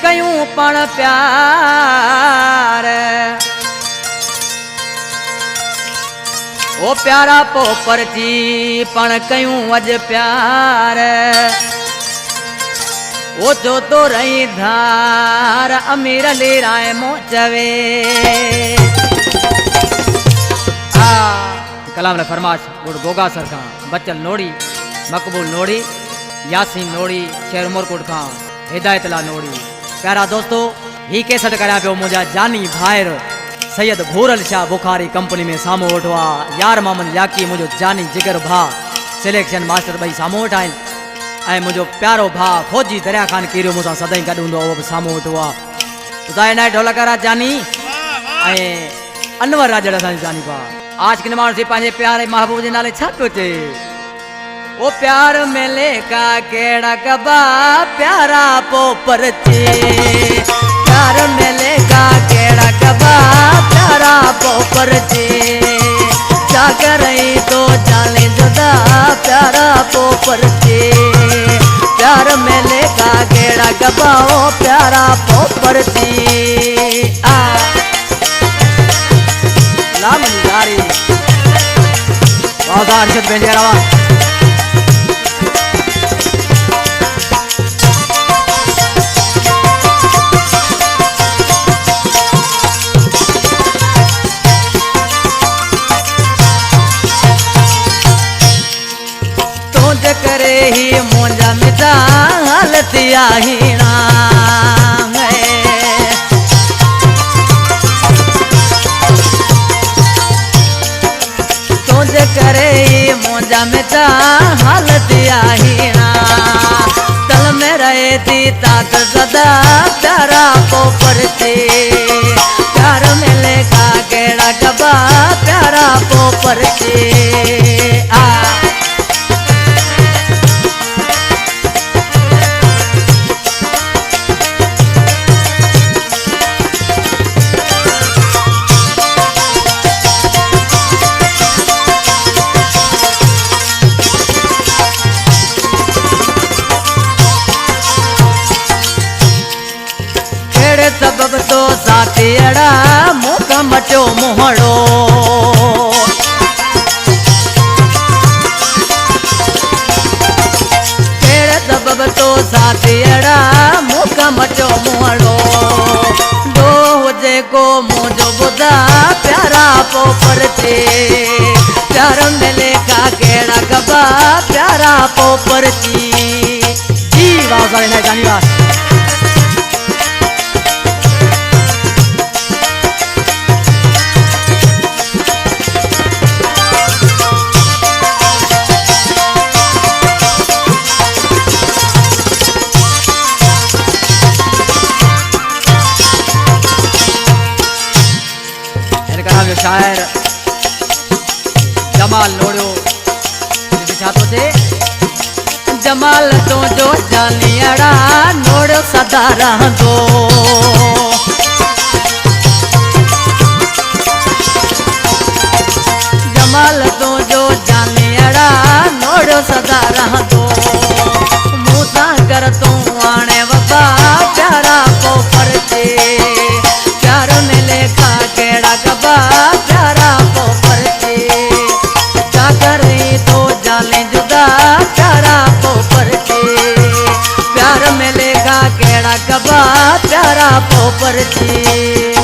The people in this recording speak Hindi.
कयूं पण प्यार ओ प्यारा पोपर जी पण कयूं अज प्यार ओ जो तो रही धार अमीर ले राय मोचवे कलाम ने फरमाश गुड़ गोगा सर खां बचल नोड़ी मकबूल नोड़ी यासीन नोड़ी शेर उमरकोट खां हिदायत ला नोड़ी। प्यारा दोस्तों ही केसट करा पियो मुझा जानी भायर सैयद भूरल शाह बुखारी कंपनी में सामो वठवा यार मामन याकी मुझो जानी जिगर भा सिलेक्शन मास्टर भाई सामो वठाइन ऐं मुझो प्यारो भा फौजी दरिया खान कीरियो मुसा सदाई गड हुंदो वो सामो वठवा उदाय नाय ढोलकरा जानी ऐं अनवर राजड़ सा जानी पा आज के माण्हू से पंहिंजे प्यारे महबूब जे नाले छा पियो चए ओ प्यार मेले का केड़ा कबा प्यारा पोपर चे प्यार मेले का केड़ा कबा प्यारा पोपर चे जागर तो जाले जुदा प्यारा पोपर चे प्यार मेले का केड़ा कबा ओ प्यारा पोपर चे लाम जारी वादा अर्शद बेंजेरावा करे ही मोजा मिटा हालतिया हीना तुझ करे ही मोजा मिटा हालतिया हीना तल में रहे थी तात सदा प्यारा पोपर चे प्यार मिले का केड़ा कबा प्यारा पोपर चे सबब तो साथी अड़ा मुख मचो मोहड़ो तेरे सबब तो साथी अड़ा मुख मचो मोहड़ो दो हुजे को मुझो बुधा प्यारा पोपर चे प्यार मिले का केड़ा कबा प्यारा पोपर ची जी वाह ना जानी वाह शायर जमाल नोड़ो छातो थे जमाल तो जो जानियाड़ा नोड़ो सदा रहंदो जमाल तो जो जानियाड़ा नोड़ो सदा रहंदो मूसा कर तू आने वफा प्यारा पोपर चे प्यार मिले का केड़ा कबा प्यारा पोपर चे जागर तो जाले जुदा प्यारा पोपर चे प्यार मिले का केड़ा कबा प्यारा पोपर चे।